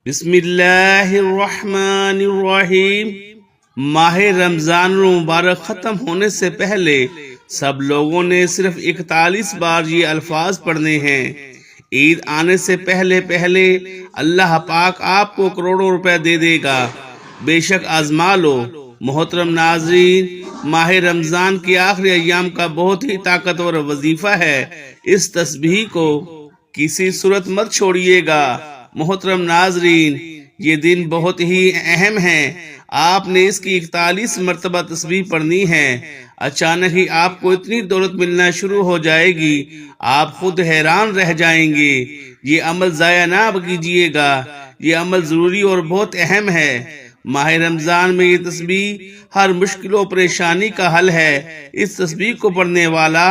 بسم اللہ الرحمن الرحیم۔ ماہ رمضان المبارک ختم ہونے سے پہلے سب لوگوں نے صرف 41 بار یہ الفاظ پڑھنے ہیں۔ عید آنے سے پہلے اللہ پاک آپ کو کروڑوں روپے دے دے گا، بے شک آزما لو۔ محترم ناظرین، ماہ رمضان کے آخری ایام کا بہت ہی طاقتور وظیفہ ہے، اس تسبیح کو کسی صورت مت چھوڑیے گا۔ محترم ناظرین، یہ دن بہت ہی اہم ہے، آپ نے اس کی 41 مرتبہ تسبیح پڑھنی ہے۔ اچانک ہی آپ کو اتنی دولت ملنا شروع ہو جائے گی، آپ خود حیران رہ جائیں گے۔ یہ عمل ضائع نہ کیجیے گا، یہ عمل ضروری اور بہت اہم ہے۔ ماہ رمضان میں یہ تسبیح ہر مشکل و پریشانی کا حل ہے۔ اس تسبیح کو پڑھنے والا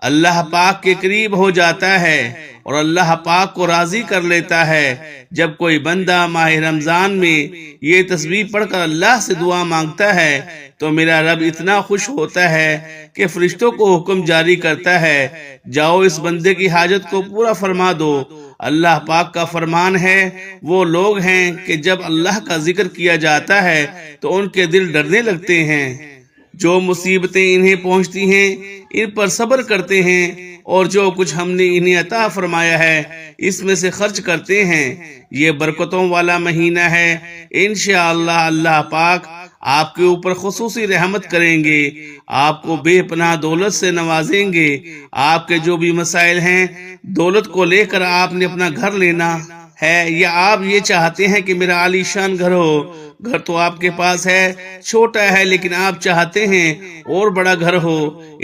اللہ پاک کے قریب ہو جاتا ہے اور اللہ پاک کو راضی کر لیتا ہے۔ جب کوئی بندہ ماہ رمضان میں یہ تسبیح پڑھ کر اللہ سے دعا مانگتا ہے تو میرا رب اتنا خوش ہوتا ہے کہ فرشتوں کو حکم جاری کرتا ہے، جاؤ اس بندے کی حاجت کو پورا فرما دو۔ اللہ پاک کا فرمان ہے، وہ لوگ ہیں کہ جب اللہ کا ذکر کیا جاتا ہے تو ان کے دل ڈرنے لگتے ہیں۔ جو مصیبتیں انہیں پہنچتی ہیں ان پر صبر کرتے ہیں اور جو کچھ ہم نے انہیں عطا فرمایا ہے اس میں سے خرچ کرتے ہیں۔ یہ برکتوں والا مہینہ ہے، انشاءاللہ اللہ پاک آپ کے اوپر خصوصی رحمت کریں گے، آپ کو بے پناہ دولت سے نوازیں گے۔ آپ کے جو بھی مسائل ہیں، دولت کو لے کر آپ نے اپنا گھر لینا ہے یا آپ یہ چاہتے ہیں کہ میرا عالی شان گھر ہو، گھر تو آپ کے پاس ہے، چھوٹا ہے لیکن آپ چاہتے ہیں اور بڑا گھر ہو،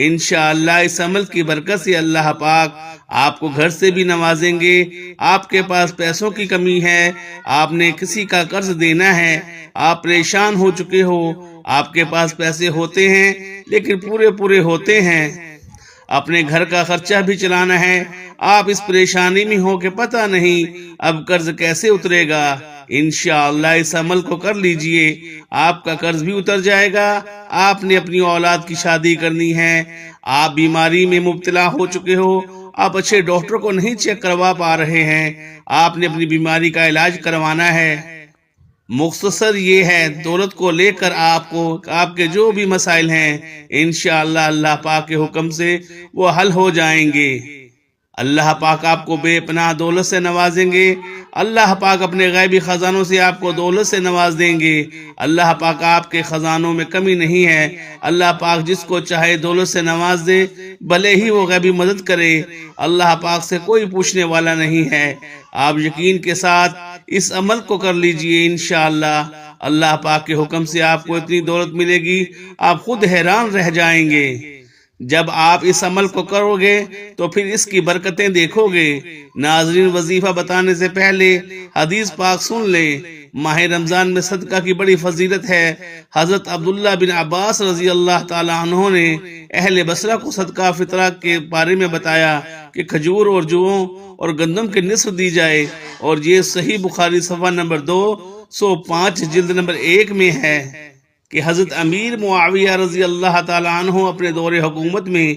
انشاءاللہ اس عمل کی برکت سے اللہ پاک آپ کو گھر سے بھی نوازیں گے۔ آپ کے پاس پیسوں کی کمی ہے، آپ نے کسی کا قرض دینا ہے، آپ پریشان ہو چکے ہو، آپ کے پاس پیسے ہوتے ہیں لیکن پورے ہوتے ہیں، اپنے گھر کا خرچہ بھی چلانا ہے، آپ اس پریشانی میں ہو کہ پتہ نہیں اب قرض کیسے اترے گا، انشاءاللہ اس عمل کو کر لیجئے، آپ کا قرض بھی اتر جائے گا۔ آپ نے اپنی اولاد کی شادی کرنی ہے، آپ بیماری میں مبتلا ہو چکے ہو، آپ اچھے ڈاکٹر کو نہیں چیک کروا پا رہے ہیں، آپ نے اپنی بیماری کا علاج کروانا ہے۔ مختصر یہ ہے، دولت کو لے کر آپ کے جو بھی مسائل ہیں انشاءاللہ اللہ پاک کے حکم سے وہ حل ہو جائیں گے۔ اللہ پاک آپ کو بے پناہ دولت سے نوازیں گے، اللہ پاک اپنے غیبی خزانوں سے آپ کو دولت سے نواز دیں گے۔ اللہ پاک آپ کے خزانوں میں کمی نہیں ہے، اللہ پاک جس کو چاہے دولت سے نواز دے، بھلے ہی وہ غیبی مدد کرے، اللہ پاک سے کوئی پوچھنے والا نہیں ہے۔ آپ یقین کے ساتھ اس عمل کو کر لیجئے، انشاءاللہ اللہ پاک کے حکم سے آپ کو اتنی دولت ملے گی آپ خود حیران رہ جائیں گے۔ جب آپ اس عمل کو کرو گے تو پھر اس کی برکتیں دیکھو گے۔ ناظرین، وظیفہ بتانے سے پہلے حدیث پاک سن لیں۔ ماہ رمضان میں صدقہ کی بڑی فضیلت ہے۔ حضرت عبداللہ بن عباس رضی اللہ تعالی عنہ نے اہل بصرہ کو صدقہ فطرہ کے بارے میں بتایا کہ کھجور اور جووں اور گندم کے نصف دی جائے، اور یہ صحیح بخاری صفحہ نمبر 205 جلد نمبر 1 میں ہے کہ حضرت امیر معاویہ رضی اللہ تعالی عنہ اپنے دور حکومت میں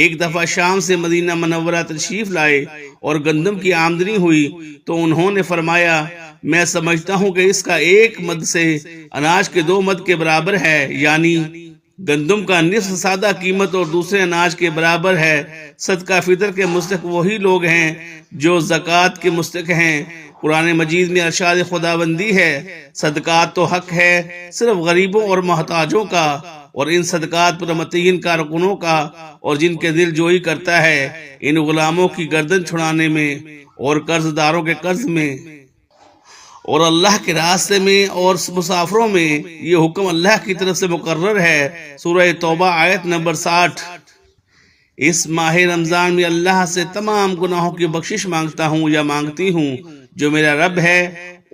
ایک دفعہ شام سے مدینہ منورہ تشریف لائے اور گندم کی آمدنی ہوئی تو انہوں نے فرمایا، میں سمجھتا ہوں کہ اس کا ایک مد سے اناج کے 2 مد کے برابر ہے، یعنی گندم کا نصف سادہ قیمت اور دوسرے اناج کے برابر ہے۔ صدقہ فطر کے مستحق وہی لوگ ہیں جو زکوٰۃ کے مستحق ہیں۔ قرآن مجید میں ارشاد خداوندی ہے، صدقات تو حق ہے صرف غریبوں اور محتاجوں کا، اور ان صدقات پر متعین کارکنوں کا، اور جن کے دل جوئی کرتا ہے ان غلاموں کی گردن چھڑانے میں اور قرض داروں کے قرض میں اور اللہ کے راستے میں اور مسافروں میں، یہ حکم اللہ کی طرف سے مقرر ہے۔ سورہ توبہ آیت نمبر 60۔ اس ماہ رمضان میں اللہ سے تمام گناہوں کی بخشش مانگتا ہوں یا مانگتی ہوں جو میرا رب ہے،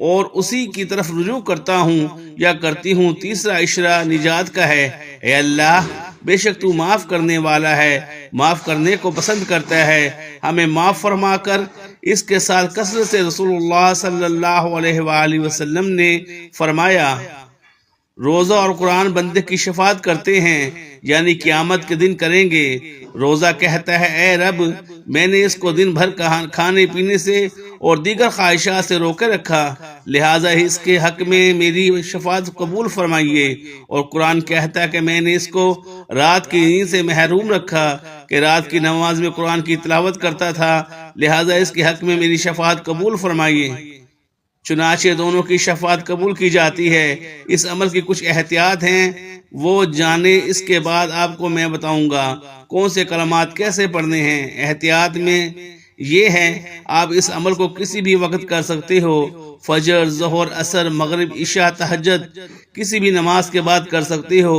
اور اسی کی طرف رجوع کرتا ہوں یا کرتی ہوں۔ تیسرا اشارہ نجات کا ہے، اے اللہ بے شک تو معاف کرنے والا ہے، معاف کرنے کو پسند کرتا ہے، ہمیں معاف فرما کر۔ اس کے ساتھ کثرت سے رسول اللہ صلی اللہ علیہ وآلہ وسلم نے فرمایا، روزہ اور قرآن بندے کی شفاعت کرتے ہیں، یعنی قیامت کے دن کریں گے۔ روزہ کہتا ہے، اے رب میں نے اس کو دن بھر کھانے پینے سے اور دیگر خواہشات سے روکے رکھا، لہٰذا اس کے حق میں میری شفاعت قبول فرمائیے۔ اور قرآن کہتا ہے کہ میں نے اس کو رات کی نیند سے محروم رکھا کہ رات کی نماز میں قرآن کی تلاوت کرتا تھا، لہٰذا اس کے حق میں میری شفاعت قبول فرمائیے۔ چنانچہ دونوں کی شفاعت قبول کی جاتی ہے۔ اس عمل کی کچھ احتیاط ہیں، وہ جانے اس کے بعد آپ کو میں بتاؤں گا کون سے کلمات کیسے پڑھنے ہیں۔ احتیاط میں یہ ہے، آپ اس عمل کو کسی بھی وقت کر سکتے ہو، فجر، ظہر، عصر، مغرب، عشاء، تہجد، کسی بھی نماز کے بعد کر سکتے ہو،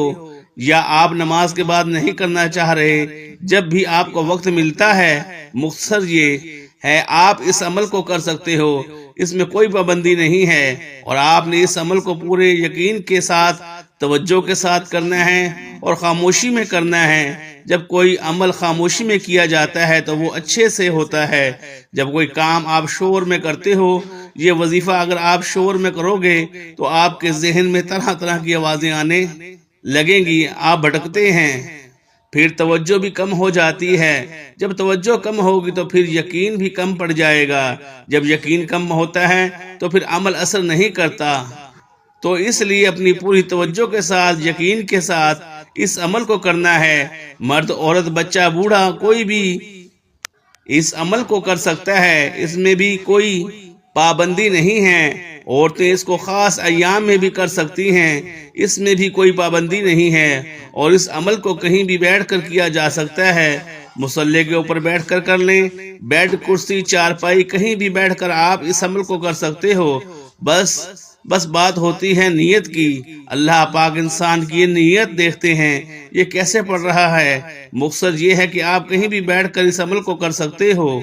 یا آپ نماز کے بعد نہیں کرنا چاہ رہے، جب بھی آپ کو وقت ملتا ہے۔ مختصر یہ ہے، آپ اس عمل کو کر سکتے ہو، اس میں کوئی پابندی نہیں ہے، اور آپ نے اس عمل کو پورے یقین کے ساتھ، توجہ کے ساتھ کرنا ہے اور خاموشی میں کرنا ہے۔ جب کوئی عمل خاموشی میں کیا جاتا ہے تو وہ اچھے سے ہوتا ہے۔ جب کوئی کام آپ شور میں کرتے ہو، یہ وظیفہ اگر آپ شور میں کرو گے تو آپ کے ذہن میں طرح طرح کی آوازیں آنے لگیں گی، آپ بھٹکتے ہیں، پھر توجہ بھی کم ہو جاتی ہے۔ جب توجہ کم ہوگی تو پھر یقین بھی کم پڑ جائے گا، جب یقین کم ہوتا ہے تو پھر عمل اثر نہیں کرتا۔ تو اس لیے اپنی پوری توجہ کے ساتھ، یقین کے ساتھ اس عمل کو کرنا ہے۔ مرد، عورت، بچہ، بوڑھا، کوئی بھی اس عمل کو کر سکتا ہے، اس میں بھی کوئی پابندی نہیں ہے۔ عورتیں اس کو خاص ایام میں بھی کر سکتی ہیں، اس میں بھی کوئی پابندی نہیں ہے، اور اس عمل کو کہیں بھی بیٹھ کر کیا جا سکتا ہے۔ مصلی کے اوپر بیٹھ کر کر لیں، بیڈ، کرسی، چارپائی، کہیں بھی بیٹھ کر آپ اس عمل کو کر سکتے ہو۔ بس بات ہوتی ہے نیت کی۔ اللہ پاک انسان کی یہ نیت دیکھتے ہیں، یہ کیسے پڑھ رہا ہے۔ مقصد یہ ہے کہ آپ کہیں بھی بیٹھ کر اس عمل کو کر سکتے ہو۔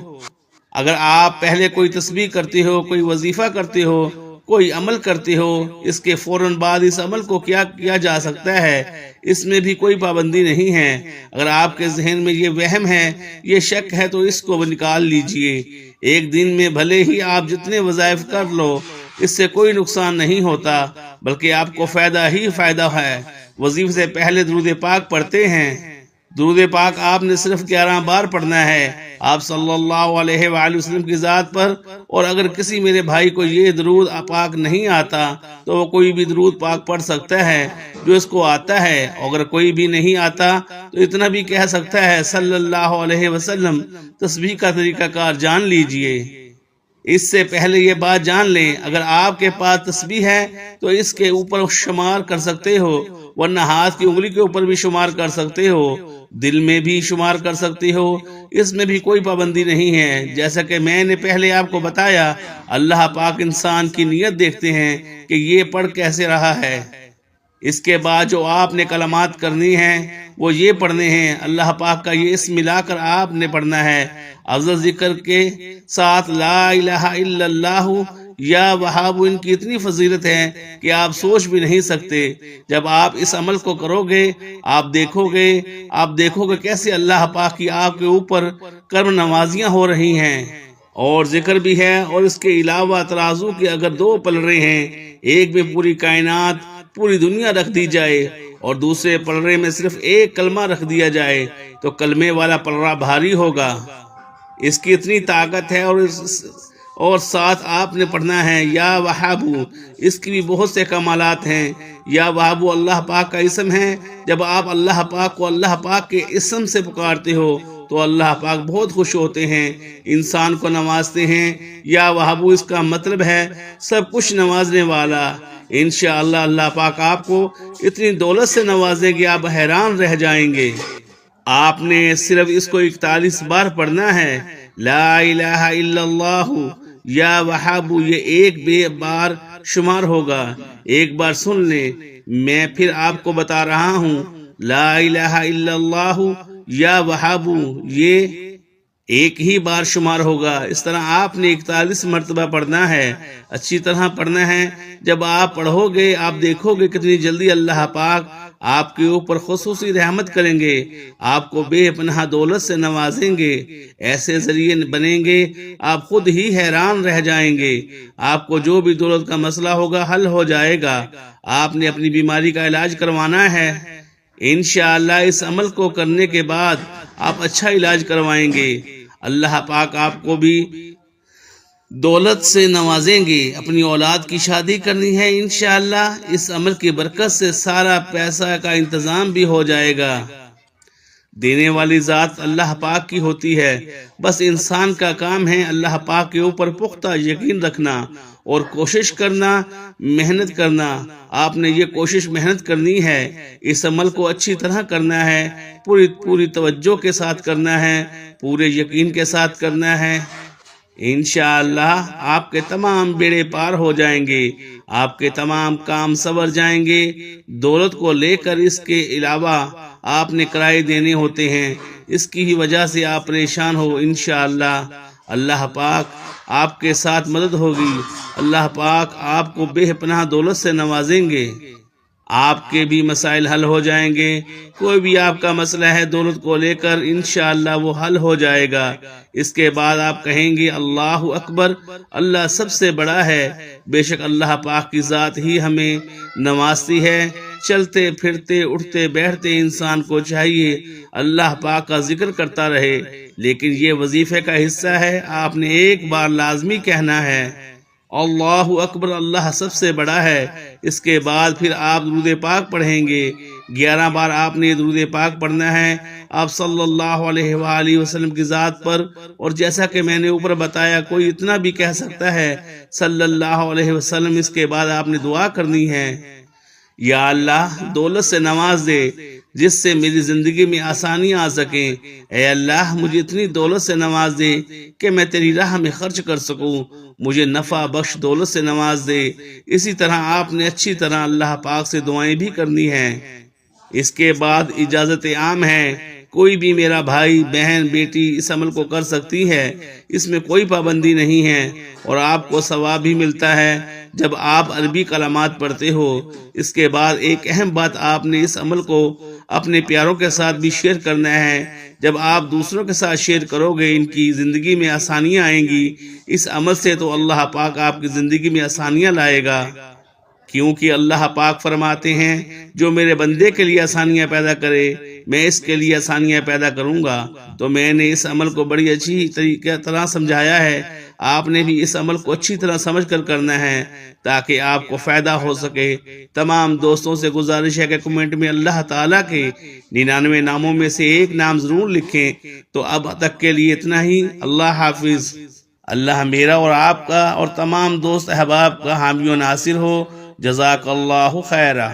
اگر آپ پہلے کوئی تسبیح کرتے ہو، کوئی وظیفہ کرتے ہو، کوئی عمل کرتے ہو، اس کے فوراً بعد اس عمل کو کیا جا سکتا ہے، اس میں بھی کوئی پابندی نہیں ہے۔ اگر آپ کے ذہن میں یہ وہم ہے، یہ شک ہے، تو اس کو نکال لیجئے۔ ایک دن میں بھلے ہی آپ جتنے وظائف کر لو، اس سے کوئی نقصان نہیں ہوتا، بلکہ آپ کو فائدہ ہی فائدہ ہے۔ وظیفے سے پہلے درود پاک پڑھتے ہیں۔ درود پاک آپ نے صرف 11 بار پڑھنا ہے، آپ صلی اللہ علیہ وآلہ وسلم کی ذات پر۔ اور اگر کسی میرے بھائی کو یہ درود پاک نہیں آتا تو وہ کوئی بھی درود پاک پڑھ سکتا ہے جو اس کو آتا ہے، اور اگر کوئی بھی نہیں آتا تو اتنا بھی کہہ سکتا ہے صلی اللہ علیہ وسلم۔ تسبیح کا طریقہ کار جان لیجئے۔ اس سے پہلے یہ بات جان لیں، اگر آپ کے پاس تسبیح ہے تو اس کے اوپر شمار کر سکتے ہو، ورنہ ہاتھ کی انگلی کے اوپر بھی شمار کر سکتے ہو، دل میں بھی شمار کر سکتے ہو، اس میں بھی کوئی پابندی نہیں ہے۔ جیسا کہ میں نے پہلے آپ کو بتایا، اللہ پاک انسان کی نیت دیکھتے ہیں کہ یہ پڑھ کیسے رہا ہے۔ اس کے بعد جو آپ نے کلمات کرنی ہیں وہ یہ پڑھنے ہیں، اللہ پاک کا یہ اسم ملا کر آپ نے پڑھنا ہے۔ افضل ذکر کے ساتھ لا الہ الا اللہ یا وہاب، ان کی اتنی فضیلت ہے کہ آپ سوچ بھی نہیں سکتے۔ جب آپ اس عمل کو کرو گے، آپ دیکھو گے کیسے اللہ پاک کی آپ کے اوپر کرم نوازیاں ہو رہی ہیں، اور ذکر بھی ہے۔ اور اس کے علاوہ ترازو کے اگر 2 پلڑے ہیں، ایک میں پوری کائنات، پوری دنیا رکھ دی جائے، اور دوسرے پلڑے میں صرف ایک کلمہ رکھ دیا جائے تو کلمے والا پلڑا بھاری ہوگا۔ اس کی اتنی طاقت ہے، اور ساتھ آپ نے پڑھنا ہے یا وہابو، اس کی بھی بہت سے کمالات ہیں۔ یا وہابو اللہ پاک کا اسم ہے۔ جب آپ اللہ پاک کو اللہ پاک کے اسم سے پکارتے ہو تو اللہ پاک بہت خوش ہوتے ہیں، انسان کو نوازتے ہیں۔ یا وہابو اس کا مطلب ہے سب کچھ نوازنے والا۔ انشاءاللہ اللہ پاک آپ کو اتنی دولت سے نوازیں گے، آپ حیران رہ جائیں گے۔ آپ نے صرف اس کو 41 بار پڑھنا ہے، لا الہ الا اللہ یا وہابو، یہ ایک بار شمار ہوگا۔ ایک بار سن لیں، میں پھر آپ کو بتا رہا ہوں، لا الہ الا اللہ یا وہابو، یہ ایک ہی بار شمار ہوگا۔ اس طرح آپ نے 41 مرتبہ پڑھنا ہے، اچھی طرح پڑھنا ہے۔ جب آپ پڑھو گے، آپ دیکھو گے کتنی جلدی اللہ پاک آپ کے اوپر خصوصی رحمت کریں گے، آپ کو بے پناہ دولت سے نوازیں گے، ایسے ذریعے بنیں گے آپ خود ہی حیران رہ جائیں گے۔ آپ کو جو بھی دولت کا مسئلہ ہوگا حل ہو جائے گا۔ آپ نے اپنی بیماری کا علاج کروانا ہے، انشاءاللہ اس عمل کو کرنے کے بعد آپ اچھا علاج کروائیں گے۔ اللہ پاک آپ کو بھی دولت سے نوازیں گے، اپنی اولاد کی شادی کرنی ہے انشاءاللہ، اس عمل کی برکت سے سارا پیسہ کا انتظام بھی ہو جائے گا۔ دینے والی ذات اللہ پاک کی ہوتی ہے، بس انسان کا کام ہے اللہ پاک کے اوپر پختہ یقین رکھنا اور کوشش کرنا، محنت کرنا۔ آپ نے یہ کوشش محنت کرنی ہے، اس عمل کو اچھی طرح کرنا ہے، پوری توجہ کے ساتھ کرنا ہے، پورے یقین کے ساتھ کرنا ہے۔ انشاءاللہ آپ کے تمام بیڑے پار ہو جائیں گے، آپ کے تمام کام سنور جائیں گے۔ دولت کو لے کر اس کے علاوہ آپ نے کرائے دینے ہوتے ہیں، اس کی ہی وجہ سے آپ پریشان ہو۔ انشاءاللہ اللہ پاک آپ کے ساتھ مدد ہوگی، اللہ پاک آپ کو بے پناہ دولت سے نوازیں گے، آپ کے بھی مسائل حل ہو جائیں گے۔ کوئی بھی آپ کا مسئلہ ہے دولت کو لے کر انشاءاللہ وہ حل ہو جائے گا۔ اس کے بعد آپ کہیں گے اللہ اکبر، اللہ سب سے بڑا ہے، بے شک اللہ پاک کی ذات ہی ہمیں نوازتی ہے۔ چلتے پھرتے اٹھتے بیٹھتے انسان کو چاہیے اللہ پاک کا ذکر کرتا رہے، لیکن یہ وظیفے کا حصہ ہے، آپ نے ایک بار لازمی کہنا ہے اللہ اکبر، اللہ سب سے بڑا ہے۔ اس کے بعد پھر آپ درود پاک پڑھیں گے، 11 بار آپ نے درود پاک پڑھنا ہے آپ صلی اللہ علیہ وآلہ وسلم کی ذات پر۔ اور جیسا کہ میں نے اوپر بتایا، کوئی اتنا بھی کہہ سکتا ہے صلی اللہ علیہ وسلم۔ اس کے بعد آپ نے دعا کرنی ہے، یا اللہ دولت سے نواز دے جس سے میری زندگی میں آسانی آ سکیں۔ اے اللہ مجھے اتنی دولت سے نواز دے کہ میں تیری راہ میں خرچ کر سکوں، مجھے نفع بخش دولت سے نواز دے۔ اسی طرح آپ نے اچھی طرح اللہ پاک سے دعائیں بھی کرنی ہیں۔ اس کے بعد اجازت عام ہے، کوئی بھی میرا بھائی بہن بیٹی اس عمل کو کر سکتی ہے، اس میں کوئی پابندی نہیں ہے، اور آپ کو ثواب بھی ملتا ہے جب آپ عربی کلمات پڑھتے ہو۔ اس کے بعد ایک اہم بات، آپ نے اس عمل کو اپنے پیاروں کے ساتھ بھی شیئر کرنا ہے۔ جب آپ دوسروں کے ساتھ شیئر کرو گے، ان کی زندگی میں آسانیاں آئیں گی اس عمل سے، تو اللہ پاک آپ کی زندگی میں آسانیاں لائے گا، کیونکہ اللہ پاک فرماتے ہیں جو میرے بندے کے لیے آسانیاں پیدا کرے میں اس کے لیے آسانیاں پیدا کروں گا۔ تو میں نے اس عمل کو بڑی اچھی طرح سمجھایا ہے، آپ نے بھی اس عمل کو اچھی طرح سمجھ کر کرنا ہے تاکہ آپ کو فائدہ ہو سکے۔ تمام دوستوں سے گزارش ہے کہ کمنٹ میں اللہ تعالیٰ کے 99 ناموں میں سے ایک نام ضرور لکھیں۔ تو اب تک کے لیے اتنا ہی، اللہ حافظ۔ اللہ میرا اور آپ کا اور تمام دوست احباب کا حامی و ناصر ہو۔ جزاک اللہ خیرہ۔